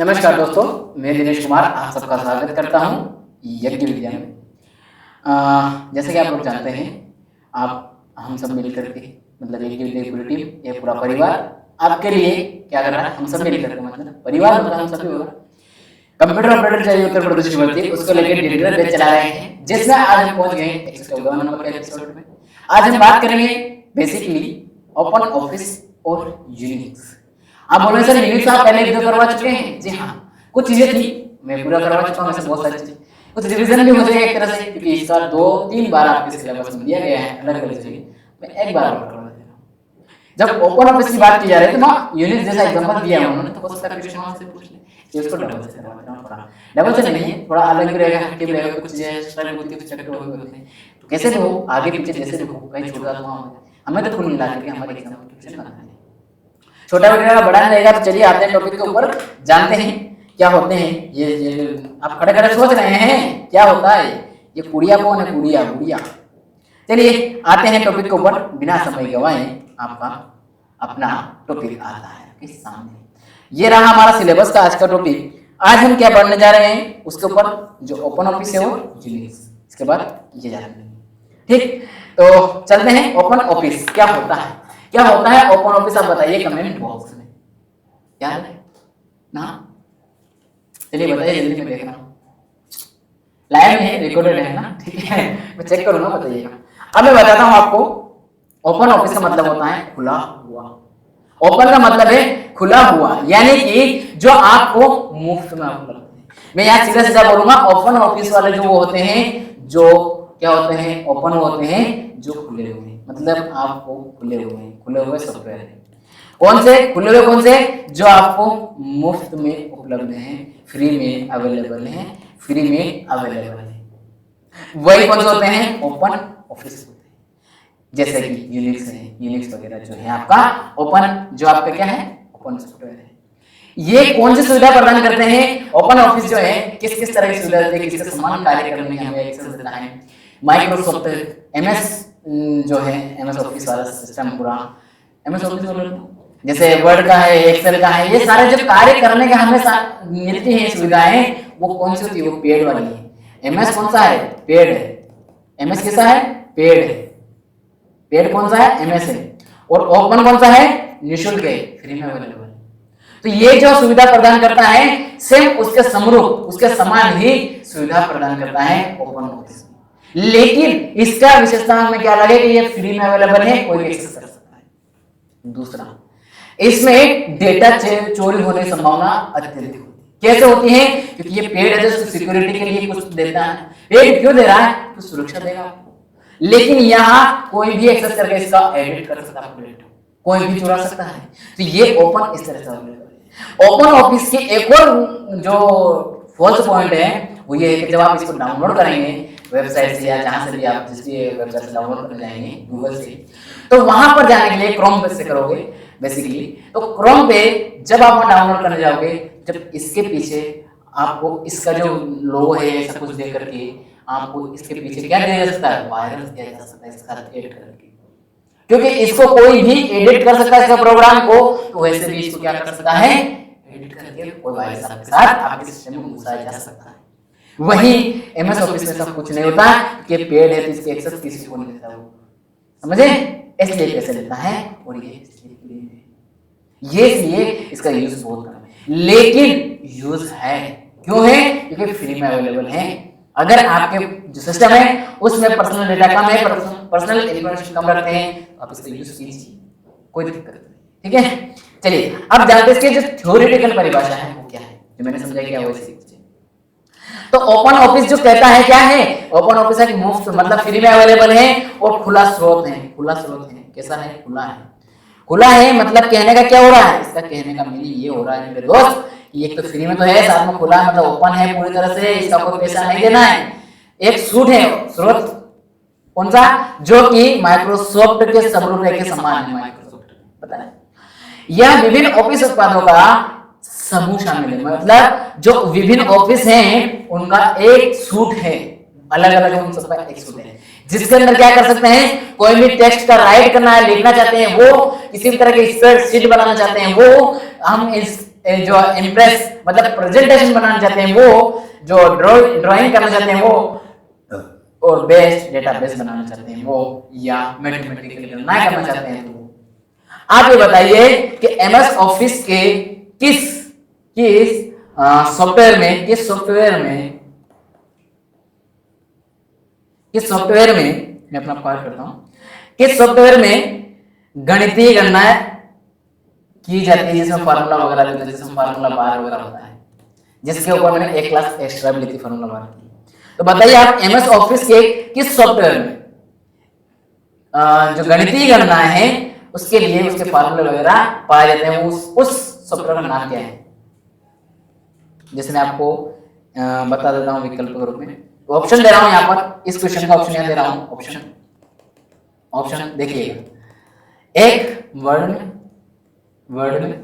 नमस्कार दोस्तों, मैं दिनेश कुमार आप सबका स्वागत करता हूं यज्ञ विद्या में। जैसे कि आप लोग जानते हैं, आप हम सब मिलकर के मतलब यज्ञ विद्या की पूरी टीम, ये पूरा परिवार आपके लिए क्या कर रहा है। हम सब मिलकर के मतलब परिवार मतलब हम सभी होगा कंप्यूटर ऑपरेटर चाहिए उत्तर प्रदेश की भर्ती, उसको लेकर डिटेल बैच चला रहे हैं। जिसमें आज हम पहुंच गए 114 नंबर के एपिसोड में। आज हम बात करेंगे बेसिकली ओपन ऑफिस और यूनिक्स। आप बोल रहे सर यूनिक्स आप पहले वीडियो करवा चुके हैं? जी हाँ, कुछ चीजें थी मैं पूरा करवा चुका हूँ, वैसे बहुत सारी चीजें, कुछ रिवीजन भी हो जाएगा एक तरह से, क्योंकि इसका 2-3 बार आपके सिलेबस में दिया गया है अलग अलग जगह। मैं एक बार और करवा दे रहा हूँ। जब ओपन ऑफिस की बात की जा रही है तो वहाँ यूनिक्स जैसा एग्जांपल दिया है उन्होंने, तो हो सकता है क्वेश्चन वहाँ से पूछ ले। इसको डबल से करवा देना पड़ा, डबल से नहीं है, थोड़ा अलग भी रहेगा, हटके भी रहेगा, कुछ चीजें एक्स्ट्रा भी होती है, कुछ चैप्टर होते हैं, तो कैसे भी हो आगे पीछे जैसे भी हो, कहीं छोटा तो वहाँ हमें तो कुल मिला के हमारे एग्जाम में क्वेश्चन बनाना है। छोटा वीडियो बड़ा नहीं रहेगा, तो चलिए आते हैं टॉपिक के ऊपर, जानते हैं क्या होते हैं ये आप खड़े खड़े सोच रहे हैं क्या होता है ये कुड़िया कौन है, कुड़िया गुड़िया। चलिए आते हैं टॉपिक के ऊपर, बिना समय गवाए आपका अपना टॉपिक आता है आपके सामने। ये रहा हमारा सिलेबस का आज का टॉपिक। आज हम क्या पढ़ने जा रहे हैं उसके ऊपर, जो ओपन ऑफिस है वो यूनिक्स, इसके बाद ये जानेंगे। ठीक, तो चलते हैं। ओपन ऑफिस क्या होता है, क्या होता है ओपन ऑफिस, आप बताइए कमेंट बॉक्स में, क्या है ना। चलिए बताइए जल्दी, मैं देख रहा हूँ लाइव में है, रिकॉर्डेड है ना, ठीक है, मैं चेक करूंगा, बताइएगा। अब मैं बताता हूँ आपको, ओपन ऑफिस का मतलब होता है खुला हुआ। ओपन का मतलब है खुला हुआ, यानी कि जो आपको मुफ्त में उपलब्ध है। मैं यहाँ सीधा सीधा बोलूंगा, ओपन ऑफिस वाले जो होते हैं, जो क्या होते हैं, ओपन होते हैं, जो खुले हुए हैं, मतलब आपको खुले हुए सॉफ्टवेयर है। कौन से खुले हुए, कौन से जो आपको मुफ्त में उपलब्ध हैं, फ्री में अवेलेबल हैं, फ्री में अवेलेबल है, वही कौन से होते हैं, ओपन ऑफिस होते हैं। जैसे कि यूनिक्स है, यूनिक्स वगैरह जो है आपका ओपन, जो आपका क्या है ओपन सॉफ्टवेयर है। ये कौन सी सुविधा प्रदान करते हैं ओपन ऑफिस जो है, किस किस तरह की सुविधा देते हैं, किसके समान कार्य करने में हमें एक्सेस देता है। माइक्रोसॉफ्ट एमएस जो है, एमएस ऑफिस वाला सिस्टम पूरा, एमएस ऑफिस वाला जैसे वर्ड का है, एक्सेल का है, ये सारे जो कार्य करने के हमें मिलती है सुविधाएं, वो कौन सी होती है, वो पेड वाली है। एमएस कौन सा है, पेड है। एमएस कैसा है, पेड है। पेड कौन सा है, एमएस है। और ओपन कौन सा है, निःशुल्क है, फ्री में अवेलेबल है। तो ये जो सुविधा प्रदान करता है, सेम उसके समरूप, उसके समान ही सुविधा प्रदान करता है ओपन ऑफिस। लेकिन इसका विशेषता में क्या लगे कि ये फ्री में अवेलेबल है, कोई भी एक्सेस कर सकता है। दूसरा, इसमें डेटा चोरी होने की संभावना अत्यधिक होती है। कैसे होती है, क्योंकि ये पेड है, जो सिक्योरिटी के लिए कुछ देता है। पेड क्यों दे रहा है, तो सुरक्षा देगा आपको, लेकिन यहाँ कोई भी एक्सेस करके इसका एडिट कर सकता है, कोई भी चुरा सकता है। तो ये ओपन इस तरह से अवेलेबल है। ओपन ऑफिस की एक और जो फॉल्स पॉइंट है वो ये है कि जब आप इसको डाउनलोड करेंगे वेबसाइट से, या जहां से भी आप जिस भी वेबसाइट से डाउनलोड करने जाएंगे गूगल से, तो वहां पर जाने के लिए क्रोम पे से करोगे बेसिकली। तो क्रोम पे जब आप वहां डाउनलोड करने जाओगे, जब इसके पीछे आपको इसका जो लोगो है ऐसा कुछ दे करके आपको इसके पीछे क्या दिया जा सकता है, वायरस दिया जा सकता है इसका एडिट करके, क्योंकि इसको कोई भी एडिट कर सकता है इसका प्रोग्राम को, तो वैसे भी इसको क्या कर सकता है, एडिट करके कोई वायरस आपके साथ आपके सिस्टम में घुसाया जा सकता है। वही एमएस ऑफिस में सब कुछ नहीं होता, कि पेड है तो इसके एक्सेस किसी को नहीं देता, वो समझे, इसलिए कैसे लेता है, और ये इसलिए इसका यूज बहुत कम है, लेकिन यूज है। क्यों है, क्योंकि फ्री में अवेलेबल है। अगर आपके जो सिस्टम है उसमें पर्सनल डेटा कम है, पर्सनल इंफॉर्मेशन कम रखते हैं, तो आप इसका यूज कीजिए, कोई दिक्कत नहीं। ठीक है, चलिए अब जानते हैं इसकी जो थ्योरेटिकल परिभाषा है वो क्या है, जो मैंने समझाया क्या वो सीखिए। तो ओपन ऑफिस जो कहता है क्या है, ओपन ऑफिस है मुफ्त मतलब फ्री में अवेलेबल है, और खुला स्रोत है। खुला स्रोत है, कैसा है, खुला है। खुला है मतलब कहने का क्या हो रहा है, इसका कहने का मीनिंग ये हो रहा है मेरे दोस्त, एक तो फ्री में तो है, साथ में खुला है मतलब ओपन है पूरी तरह से, इसका कोई पैसा नहीं देना है। एक सूट है, स्रोत कौन सा, जो कि माइक्रोसॉफ्ट के समरूप के समान है, माइक्रोसॉफ्ट पता है। यह विभिन्न ऑफिस उत्पादों का समूह शामिल है, मतलब जो विभिन्न ऑफिस हैं उनका एक सूट है, अलग अलग उन सबका एक सूट है, जिसके अंदर क्या कर सकते हैं, कोई भी टेक्स्ट का राइट करना है, लिखना चाहते हैं वो, किसी भी तरह के स्प्रेडशीट बनाना चाहते हैं वो, हम इस जो इम्प्रेस मतलब प्रेजेंटेशन बनाना चाहते हैं वो, जो ड्राइंग करना चाहते हैं वो, और बेस्ट डेटाबेस बनाना चाहते हैं वो, या मैथमेटिकल गणना करना चाहते हैं तो आप ये बताइए कि एमएस ऑफिस के किस सॉफ्टवेयर में मैं अपना पाठ करता हूं, किस सॉफ्टवेयर में गणितीय गणनाएं की जाती है, जिसमें फार्मूला वगैरह होता है, जिसमें फार्मूला बार वगैरह होता है, जिसके ऊपर मैंने एक क्लास एक्स्ट्रा भी ली थी फार्मूला बार की। तो बताइए आप एमएस ऑफिस के किस सॉफ्टवेयर में जो गणितीय गणनाएं हैं उसके लिए उसके फार्मूले वगैरह पाए जाते हैं, उस सॉफ्टवेयर का नाम क्या है? जैसे मैं आपको बता देता हूं विकल्प के रूप में, ऑप्शन दे रहा हूं यहाँ पर, इस क्वेश्चन का ऑप्शन यहाँ दे रहा हूं, ऑप्शन देखिएगा, एक वर्ड में,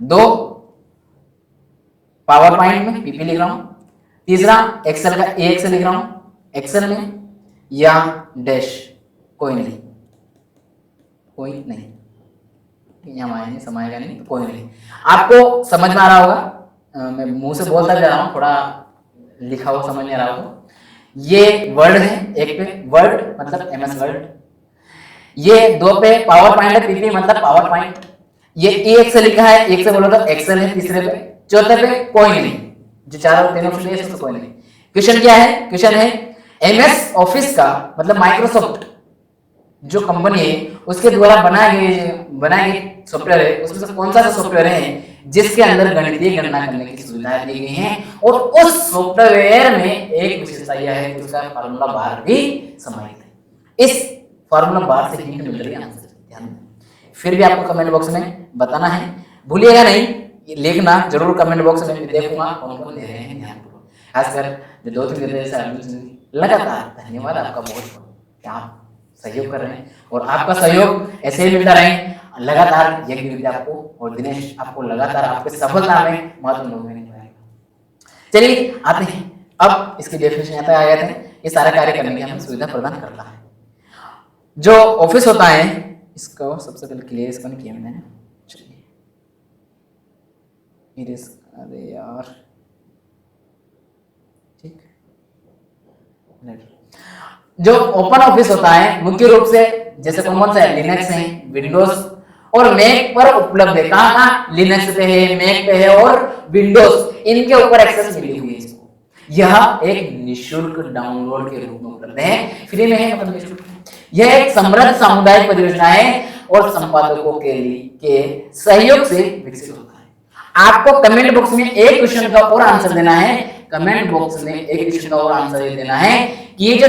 दो पावर पॉइंट में पीपी लिख रहा हूं, तीसरा एक्सेल का एक्सेल लिख रहा हूं एक्सेल में, या डैश कोई नहीं यहाँ आएंगे समाएगा नहीं तो कोई नहीं। आपको समझ में आ रहा होगा, मैं मुंह से बोलता जा रहा हूँ, थोड़ा लिखा हुआ समझ नहीं आ रहा होगा। ये वर्ड है, एक पे वर्ड मतलब एमएस वर्ड, ये दो पे पावर पॉइंट है, पीपी मतलब पावर पॉइंट, ये एक से लिखा है, एक से बोलो तो एक्सेल है, तीसरे पे, चौथे पे कोई नहीं, जो चारों तीनों ऑप्शन है कोई नहीं। क्वेश्चन क्या है? क्वेश्चन है एमएस ऑफिस का मतलब माइक्रोसॉफ्ट जो कंपनी है उसके द्वारा बनाए गए सॉफ्टवेयर है, उसमें से कौन सा सॉफ्टवेयर है जिसके अंदर गणितीय गणना करने की सुविधाएं दी गई हैं, और उस सॉफ्टवेयर में एक विशेषता यह है कि उसका फार्मूला बार भी समाहित है। इस फार्मूला बार से हिंट मिल रही है आंसर, ध्यान दें। फिर भी आपको कमेंट बॉक्स में बताना है, भूलिएगा नहीं, लिखना जरूर कमेंट बॉक्स में, देखूंगा कौन कौन दे रहे हैं ध्यानपूर्वक, खासकर जो 2-3 दे रहे हैं लगातार धन्यवाद आपका बहुत, क्या आप सहयोग कर रहे हैं, और आपका सहयोग ऐसे ही मिलता रहे लगातार, यज्ञ विद्या आपको और दिनेश आपको लगातार आपके सफलता में महत्वपूर्ण निभाएगा। चलिए आते हैं अब इसकी डेफिनेशन यहाँ तक आ गए थे, ये सारे कार्य करने की हमें सुविधा प्रदान करता है। जो ऑफिस होता है इसको सबसे पहले क्लियर इसको नहीं किया मैंने, चलिए अरे यार ठीक, जो ओपन ऑफिस होता है मुख्य रूप से जैसे कौन सा है, लिनक्स है, विंडोज और मैक पर उपलब्ध है। कहाँ? लिनक्स पे है, मैक पे है और विंडोज, इनके ऊपर एक्सेस मिली हुई है इसको। यह एक निःशुल्क डाउनलोड के रूप में उपलब्ध है, फ्री में है मतलब निःशुल्क। यह एक समृद्ध सामुदायिक परियोजना है और संपादकों के सहयोग से विकसित होता है। आपको कमेंट बॉक्स में एक क्वेश्चन का और आंसर देना है, कमेंट बॉक्स में एक क्वेश्चन का और आंसर देना है कि ये जो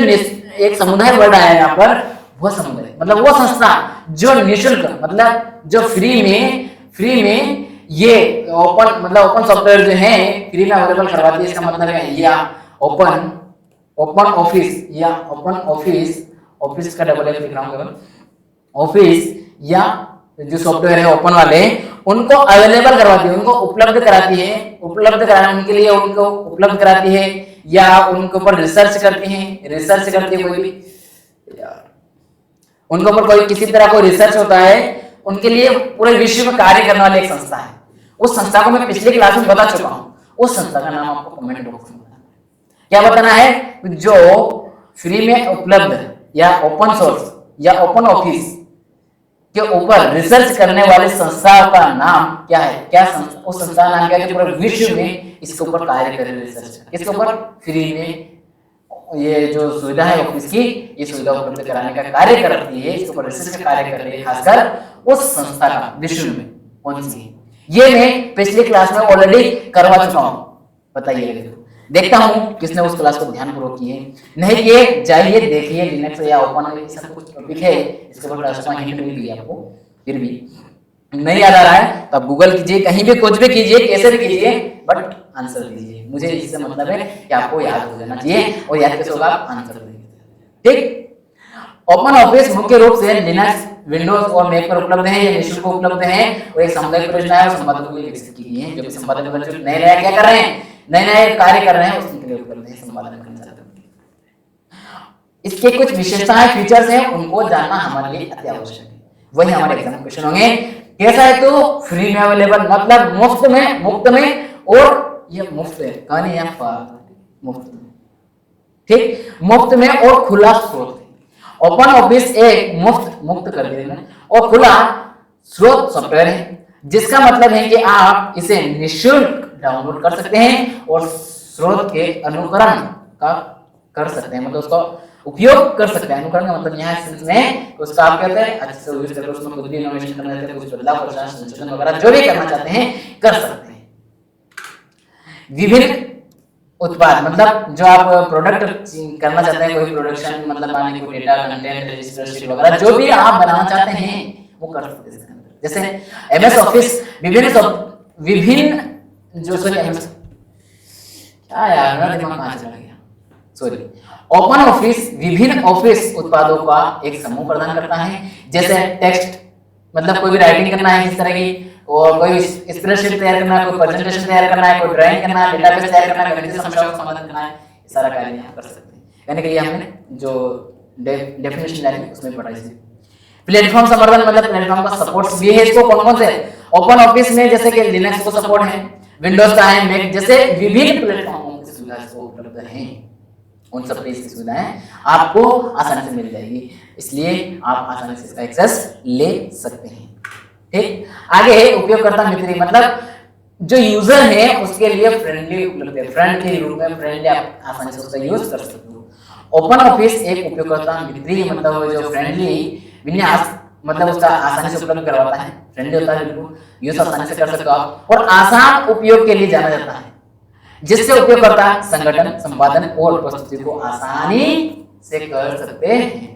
एक समुदाय वर्ड आया यहाँ पर, वो समुदाय मतलब वो संस्था जो निःशुल्क मतलब जो फ्री में ये ओपन सॉफ्टवेयर जो है फ्री में अवेलेबल करवाती है। इसका मतलब है या ओपन ऑफिस का डबल एफ लिख रहा हूं, ऑफिस या जो सॉफ्टवेयर है ओपन वाले उनको अवेलेबल करवाती है, उनको उपलब्ध कराती है, उनके लिए उनको उपलब्ध कराती है, या उनके ऊपर रिसर्च करती है कोई भी यार, उनके ऊपर कोई किसी तरह कोई रिसर्च होता है, उनके लिए पूरे विश्व में कार्य करने वाली एक संस्था है। उस संस्था को मैं पिछले क्लास में बता चुका हूं, उस संस्था का नाम आपको कमेंट बॉक्स में बताना है। क्या बताना है? जो फ्री में उपलब्ध या ओपन सोर्स या ओपन ऑफिस के ऊपर रिसर्च करने वाली संस्था का नाम क्या है, क्या उस संस्था का नाम क्या है जो पूरे विश्व में इसके ऊपर कार्य कर रही है, रिसर्च इसके ऊपर फ्री में ये जो सुविधा है ऑफिस की, ये सुविधा उपलब्ध कराने का कार्य करती है, इसके ऊपर रिसर्च का कार्य कर रही है, खासकर उस संस्था का विश्व में कौन सी है, ये मैं पिछली क्लास में ऑलरेडी करवा चुका हूं। बताइए, देखता हूं किसने उस क्लास को ध्यानपूर्वक किए, नहीं किए जाइए देखिए, लिनक्स या ओपन सब कुछ टॉपिक है, इसके ऊपर क्लास में हिंट मिल गई आपको, फिर भी नहीं याद आ रहा है तो आप गूगल कीजिए, कहीं भी कुछ भी कीजिए, कैसे भी कीजिए, बट आंसर दीजिए। मुझे इससे मतलब है कि आपको याद हो जाना चाहिए, और याद कैसे होगा, आप आंसर देंगे। ठीक, ओपन ऑफिस मुख्य रूप से लिनक्स, विंडोज और मैक पर उपलब्ध है, ये निःशुल्क उपलब्ध है, और एक सामुदायिक परियोजना है, संपादकों के लिए विकसित की गई है। जो भी संपादक नए क्या कर रहे हैं, नए कार्य कर रहे हैं, उसके लिए उपलब्ध है, संपादन करना चाहते हैं। इसके कुछ विशेषताएं, फीचर्स हैं, उनको जानना हमारे लिए अति आवश्यक है। वही हमारे एग्जाम क्वेश्चन होंगे कैसा है तो फ्री में अवेलेबल, मतलब मुफ्त में, और ये मुफ्त है, कहानी है मुफ्त में, ठीक, मुफ्त में और खुला स्रोत है। ओपन ऑफिस एक मुफ्त कर देना और खुला स्रोत सॉफ्टवेयर है, जिसका मतलब है कि आप इसे निःशुल्क डाउनलोड कर सकते हैं और स्रोत के अनुकरण का कर सकते हैं, मतलब उसका उपयोग कर सकते हैं। अनुकरण का मतलब यहाँ सेंस में उसका आप कहते हैं अच्छे से यूज करके उसमें कुछ भी इनोवेशन करना चाहते हैं, कुछ बदलाव करना, संशोधन वगैरह जो भी करना चाहते हैं कर सकते हैं। विभिन्न उत्पाद, मतलब जो आप प्रोडक्ट करना चाहते हैं, कोई प्रोडक्शन, मतलब माने कोई डेटा, कंटेंट, रजिस्टर शीट वगैरह जो भी आप बनाना चाहते हैं वो कर सकते हैं। जैसे एमएस ऑफिस विभिन्न जो एमएस क्या यार मेरा दिमाग कहां चला गया, सॉरी। ओपन ऑफिस विभिन्न ऑफिस उत्पादों का एक समूह प्रदान करता है, जैसे टेक्स्ट, मतलब कोई भी राइटिंग करना है इस तरह की, और कोई स्प्रेडशीट तैयार करना है, कोई प्रेजेंटेशन तैयार करना है, कोई ड्राइंग करना है, डेटाबेस तैयार करना है, गणितीय समस्याओं का समाधान करना है, सारा कार्य यहाँ कर सकते हैं। यानी कि ये हमने जो डेफिनेशन डाली उसमें पढ़ा है। प्लेटफॉर्म समर्थन, मतलब प्लेटफॉर्म का सपोर्ट भी है इसको। कौन कौन से ओपन ऑफिस में, जैसे कि लिनक्स को सपोर्ट है, विंडोज का है, मैक जैसे विभिन्न प्लेटफॉर्मों की सुविधाएं उपलब्ध हैं। उन सब की सुविधाएं आपको आसानी से मिल जाएगी, इसलिए आप आसानी से इसका एक्सेस ले सकते हैं, ठीक। आगे है उपयोगकर्ता मित्र, मतलब जो यूजर है उसके लिए फ्रेंडली उपलब्ध है, फ्रेंड के रूप में फ्रेंडली, आप आसानी से उसका यूज कर सकते हो। ओपन ऑफिस एक उपयोगकर्ता मित्री, मतलब जो फ्रेंडली विन्यास, मतलब उसका आसानी से उपलब्ध करवाता है, फ्रेंडली होता है, बिल्कुल यूज आसानी से कर सकते हो आप, और आसान उपयोग के लिए जाना जाता है, जिससे उपयोगकर्ता संगठन, संपादन और प्रस्तुति को आसानी से कर सकते हैं।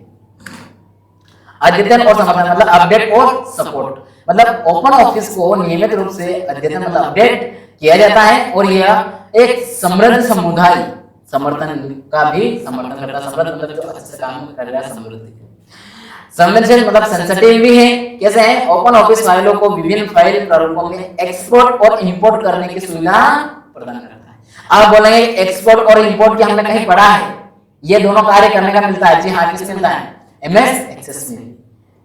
अद्यतन और समर्थन, मतलब अपडेट और सपोर्ट, मतलब ओपन ऑफिस को नियमित रूप से अद्यतन मतलब अपडेट किया जाता है, और यह एक समृद्ध समुदाय समर्थन का भी समर्थन करता है। समृद्ध मतलब जो अच्छे से काम कर रहा है, समृद्ध, संवेदनशील मतलब सेंसिटिव भी है। कैसे है, ओपन ऑफिस फाइलों को विभिन्न फाइल प्रारूपों में एक्सपोर्ट और इंपोर्ट करने की सुविधा प्रदान करता है। आप बोलेंगे एक्सपोर्ट और इंपोर्ट की हमने कहीं पढ़ा है, ये दोनों कार्य करने का मिलता है। जी हाँ, किस मिलता है, एमएस एक्सेस में,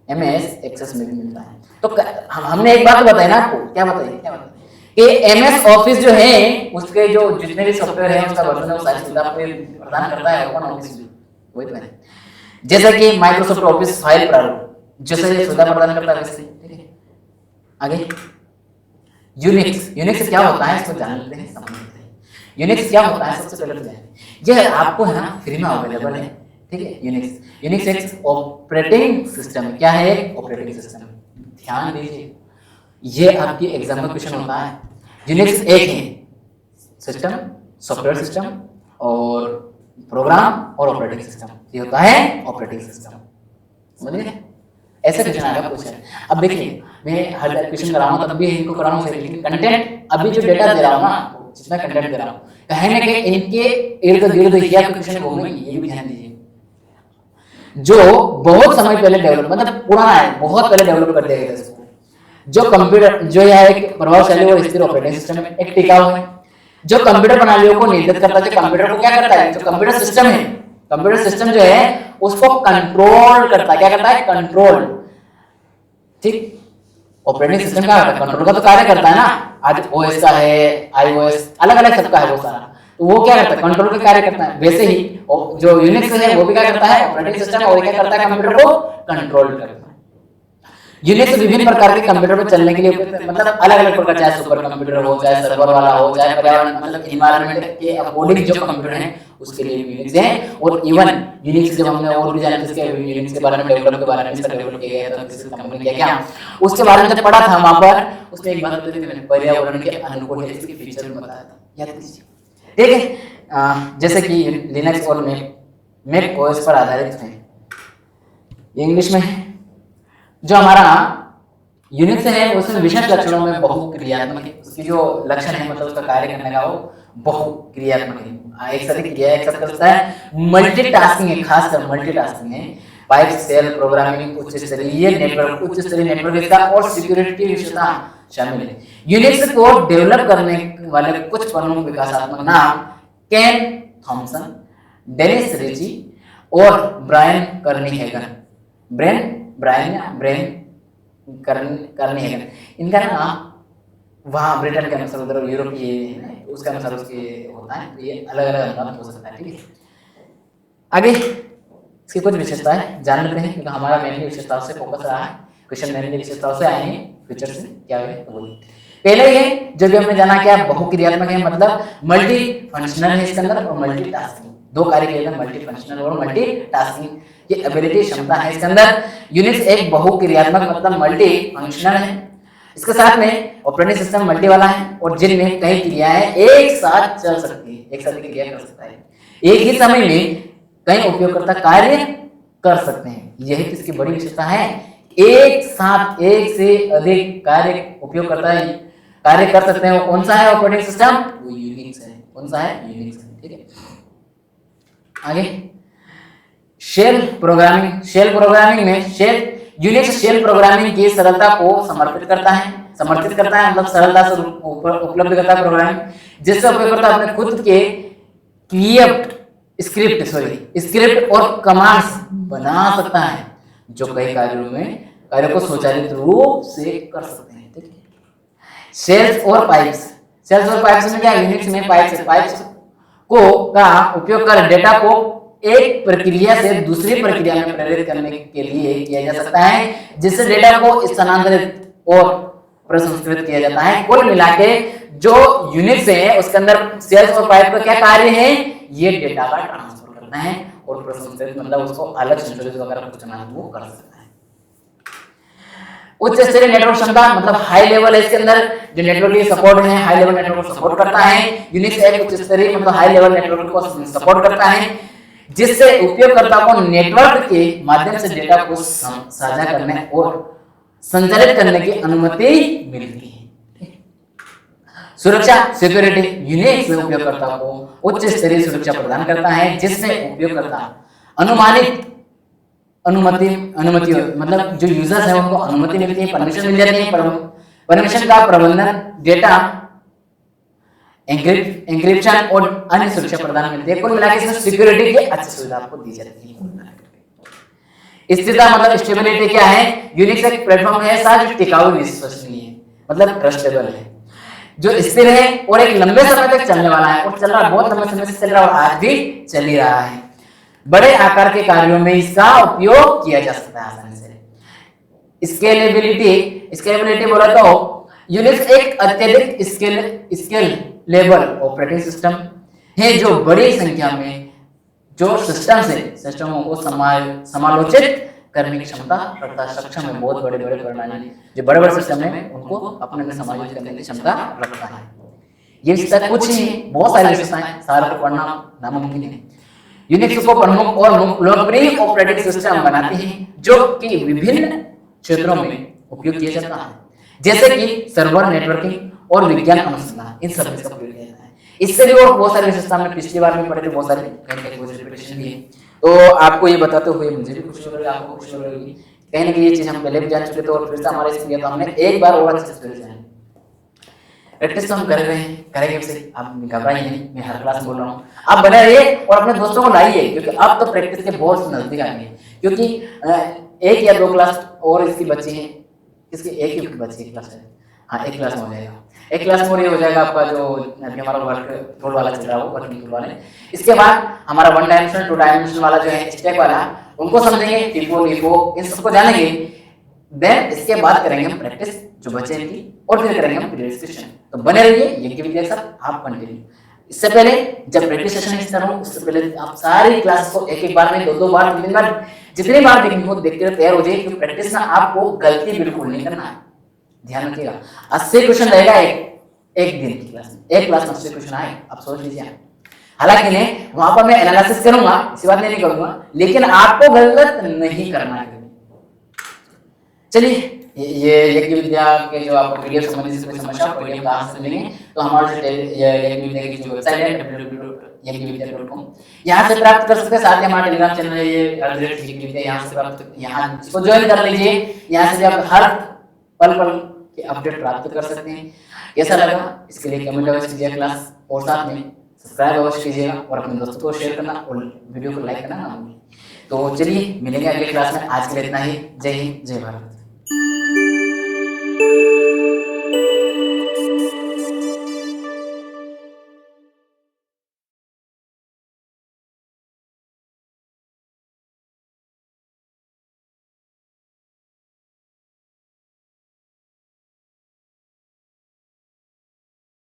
एमएस एक्सेस में भी मिलता है। तो हमने एक बात बताई ना आपको, क्या बताई कि एमएस ऑफिस जो है उसके जो जितने भी सॉफ्टवेयर है उसका वर्जन है वो सारी सुविधा प्रदान करता है ओपन ऑफिस भी, वही तो है। जैसे कि माइक्रोसॉफ्ट ऑफिस फाइल प्रारूप जैसे ये सुविधा प्रदान करता है वैसे, ठीक है। आगे यूनिक्स क्या होता है इसको जान लेते हैं, समझ लेते हैं। यूनिक्स क्या होता है सबसे पहले तो ये आपको है ना फ्री में अवेलेबल है, ठीक है। यूनिक्स एक ऑपरेटिंग सिस्टम है। क्या है, ऑपरेटिंग सिस्टम। ध्यान दीजिए, ये आपकी एग्जाम में क्वेश्चन होता है। यूनिक्स एक है सिस्टम, सॉफ्टवेयर सिस्टम और प्रोग्राम और ऑपरेटिंग सिस्टम, ये होता है ऑपरेटिंग सिस्टम, समझिए। ऐसे क्वेश्चन आएगा क्वेश्चन। अब देखिए मैं हर क्वेश्चन कराऊंगा तब भी इनको कराऊंगा सही, लेकिन कंटेंट अभी जो डेटा दे रहा हूं ना, जितना कंटेंट दे रहा हूं, कहीं ना कहीं इनके इर्द गिर्द क्या क्वेश्चन घूमेंगे, ये भी ध्यान दीजिए। जो बहुत समय पहले डेवलप, मतलब पुराना है, बहुत पहले डेवलप कर दिया गया इसको। जो कंप्यूटर जो यह एक प्रभावशाली और स्थिर ऑपरेटिंग सिस्टम है, एक टिकाऊ है, जो कंप्यूटर प्रणालियों को नियंत्रित करता है। कंप्यूटर को क्या करता है, जो कंप्यूटर सिस्टम है, कंप्यूटर सिस्टम जो है उसको कंट्रोल करता है। क्या करता है, कंट्रोल, ठीक। ऑपरेटिंग सिस्टम का कंट्रोल का तो कार्य करता है ना। आज ओएस का है, आईओएस, अलग अलग सबका है वो सारा, तो वो क्या करता है, कंट्रोल का कार्य करता है। वैसे ही जो यूनिक्स है वो भी क्या करता है, ऑपरेटिंग सिस्टम, और क्या करता है, कंप्यूटर को कंट्रोल करता है। यूनिक्स विभिन्न प्रकार के कंप्यूटर पर चलने के लिए, मतलब अलग अलग प्रकार, चाहे सुपर कंप्यूटर हो, चाहे सर्वर वाला हो, चाहे पर्यावरण मतलब एनवायरनमेंट के अकॉर्डिंग जो कंप्यूटर है उसके लिए यूनिक्स है। और इवन यूनिक्स जब हमने और भी जाना इसके यूनिक्स के बारे में, डेवलप के बारे में, इसका डेवलप किया गया था किस कंपनी ने क्या उसके बारे में जब पढ़ा था वहां पर, उसमें एक बात बताई थी मैंने, पर्यावरण के अनुकूल है, इसके फीचर में बताया था, याद कीजिए, ठीक है। जैसे कि लिनक्स और मैक ओएस पर आधारित है, इंग्लिश में है। जो हमारा यूनिक्स है उसमें विशेष लक्षणों में बहुक्रियात्मक है। उसकी जो लक्षण है मतलब उसका कार्य करने का वो बहुक्रियात्मक है, एक साथ क्रिया एक साथ करता है। मल्टीटास्किंग है, खासकर मल्टीटास्किंग है। पाइप सेल प्रोग्रामिंग, उच्च स्तरीय नेटवर्क इसका, और सिक्योरिटी विशेषता शामिल है। यूनिक्स को डेवलप करने वाले कुछ प्रमुख विकासात्मक नाम केन थॉमसन, डेनिस रिची और ब्रायन कर्निहेगन। ब्रेन करनी है। इनका ना वहाँ ब्रिटेन के अनुसार, उधर यूरोप की उसके अनुसार उसके होता है, तो ये अलग अलग अनुपात हो सकता है। ठीक है, आगे इसकी कुछ विशेषताएं जान लेते हैं, क्योंकि हमारा मेनली विशेषताओं से फोकस रहा है, क्वेश्चन मेनली विशेषताओं से आएंगे, फीचर से क्या है तो बोलिए। पहले ये जो भी हमने जाना क्या बहुक्रियात्मक है, मतलब मल्टी फंक्शनल है इसके अंदर, और मल्टी टास्किंग, दो कार्य किए जाते हैं, मल्टी फंक्शनल और मल्टी टास्किंग। ये एबिलिटी क्षमता है इसके अंदर। यूनिक्स एक बहुक्रियात्मक मतलब मल्टी फंक्शनल है। इसके साथ में ऑपरेटिंग सिस्टम मल्टी वाला है, और जिनमें कई क्रियाएं एक साथ चल सकती है, एक साथ क्रिया कर सकता है, एक ही समय में कई उपयोगकर्ता कार्य कर सकते हैं। यही किसकी बड़ी विशेषता है, एक साथ एक से अधिक कार्य उपयोगकर्ता कार्य कर सकते हैं। वो कौन सा है ऑपरेटिंग सिस्टम, वो यूनिक्स है। कौन सा है, यूनिक्स है। ठीक है, आगे शेल प्रोग्रामिंग। शेल प्रोग्रामिंग में यूनिक्स शेल प्रोग्रामिंग की सरलता को समर्थित करता है, मतलब सरलता से उपलब्ध करता है प्रोग्रामिंग, जिससे उपयोगकर्ता अपने खुद के स्क्रिप्ट और कमांड्स बना सकता है, जो कई कार्यों को स्वचालित रूप से कर सकते हैं। ठीक है, सेल्स और पाइप्स में क्या, यूनिक्स में पाइप्स का उपयोग कर डेटा को एक प्रक्रिया से दूसरी प्रक्रिया में प्रेरित करने के लिए किया जा सकता है, जिससे डेटा को स्थानांतरित और प्रसंस्कृत किया जाता है। कुल मिलाके जो यूनिक्स है उसके अंदर सेल्स और पाइप का क्या कार्य है, ये डेटा का ट्रांसफर करना है और प्रसंस्कृत मतलब उसको अलग संशोधित वगैरह कुछ करना है, वो कर सकता है। उच्च स्तरीय नेटवर्क क्षमता मतलब हाई लेवल है इसके अंदर, जो नेटवर्क की सपोर्ट है, हाई लेवल नेटवर्क को सपोर्ट करता है। यूनिक्स एक उच्च स्तरीय मतलब हाई लेवल नेटवर्क को सपोर्ट करता है, जिससे उपयोगकर्ता को नेटवर्क के माध्यम से डेटा को साझा करने और संचालित करने की अनुमति मिलती है। सुरक्षा सिक्योरिटी, यूनिक्स उपयोगकर्ता को उच्च स्तरीय सुरक्षा प्रदान करता है, जिससे उपयोगकर्ता अनुमति मतलब जो यूजर्स है उनको अनुमति मिलती है, परमिशन मिल जाती है। परमिशन का प्रबंधन, डेटा एन्क्रिप्शन और अन्य सुरक्षा प्रदान मिलती है। कुल मिलाकर इसमें सिक्योरिटी की अच्छी सुविधा आपको दी जाती है। स्थिरता मतलब स्टेबिलिटी क्या है, यूनिक्स एक प्लेटफॉर्म है ऐसा जो टिकाऊ विश्वसनीय है, मतलब ट्रस्टेबल है, जो स्थिर है और एक लंबे समय तक चलने वाला है, और चल रहा बहुत लंबे समय से चल रहा है और आज भी चल ही रहा है। बड़े आकार के कार्यों में इसका उपयोग किया जा सकता है आसानी से। स्केलेबिलिटी बोला तो यूनिक्स एक अत्यधिक स्केलेबल ऑपरेटिंग सिस्टम है, जो बड़ी संख्या में जो सिस्टमों को समालोचित करने की क्षमता रखता है। सक्षम है, बहुत बड़े प्रणाली जो बड़े सिस्टम है उनको अपने में समायोजित करने की क्षमता रखता है। ये विशेषता कुछ ही बहुत सारी विशेषताएं, सारा को पढ़ना नामुमकिन है। यूनिक्स को प्रमुख और लोकप्रिय ऑपरेटिंग सिस्टम बनाती है, जो कि विभिन्न क्षेत्रों में उपयोग किया जाता है, जैसे कि सर्वर, नेटवर्किंग और विज्ञान अनुसंधान, इन सब में इसका प्रयोग किया जाता है। इससे भी और बहुत सारी विशेषता हमने पिछली बार में पढ़े थे, बहुत सारे रिपीटेशन भी है। तो आपको ये बताते हुए मुझे भी खुशी हो रही है, आपको खुशी हो रही है, कहीं ना कहीं ये चीज हम पहले भी जान चुके थे और फिर से हमारे इसमें तो हमने एक बार और अच्छे से जाने प्रैक्टिस तो हम कर रहे हैं, करेंगे उसे, आप घबराइए नहीं, मैं हर क्लास बोल रहा हूँ, आप बने रहिए और अपने दोस्तों को लाइए, क्योंकि अब तो प्रैक्टिस के बहुत नजदीक आएंगे। क्योंकि एक या 2 क्लास और इसकी बच्ची है, इसकी एक ही बच्ची क्लास है, हाँ एक क्लास में हो जाएगा, एक क्लास में ये हो जाएगा आपका जो अभी हमारा वर्क टूल वाला चल रहा है वो वर्किंग टूल वाले। इसके बाद हमारा 1 डायमेंशनल 2 डायमेंशनल वाला जो है स्टैक वाला, उनको समझेंगे, टिफो इन सबको जानेंगे। देन इसके बाद करेंगे हम प्रैक्टिस जो बचे इनकी, और फिर करेंगे हम पीरियड सेशन। तो बने रहिए यज्ञ विद्या के साथ, आप कंटिन्यू। इससे पहले जब प्रैक्टिस सेशन इस तरह हो, उससे पहले आप सारी क्लास को एक बार में 2 बार 3 बार जितनी बार देखनी हो देखते तैयार हो जाइए, क्योंकि प्रैक्टिस में आपको गलती बिल्कुल नहीं करना है। ध्यान रखिएगा 80 क्वेश्चन रहेगा एक दिन की क्लास में, एक क्लास में 80 क्वेश्चन आए, आप सोच लीजिए। हालांकि नहीं वहां पर मैं एनालिसिस करूंगा, इसी बात नहीं करूंगा, लेकिन आपको गलत नहीं करना है। चलिए ये यज्ञ विद्या के जो आपको पीडीएफ संबंधित कोई समस्या पीडीएफ कहां से मिलेंगे, तो हमारे यज्ञ विद्या की जो वेबसाइट है www.yajnavidya.com, यहां से प्राप्त कर सकते हैं। साथ ही हमारा टेलीग्राम चैनल है ये यज्ञ विद्या, यहां से प्राप्त, यहां इसको ज्वाइन कर लीजिए, यहां से आप हर पल के अपडेट प्राप्त कर सकते हैं। कैसा लगा इसके लिए कमेंट अवश्य कीजिएगा क्लास, और साथ में सब्सक्राइब अवश्य कीजिएगा और अपने दोस्तों को शेयर करना और वीडियो को लाइक करना ना भूलिए। तो चलिए मिलेंगे अगली क्लास में, आज के लिए इतना ही। जय हिंद, जय भारत।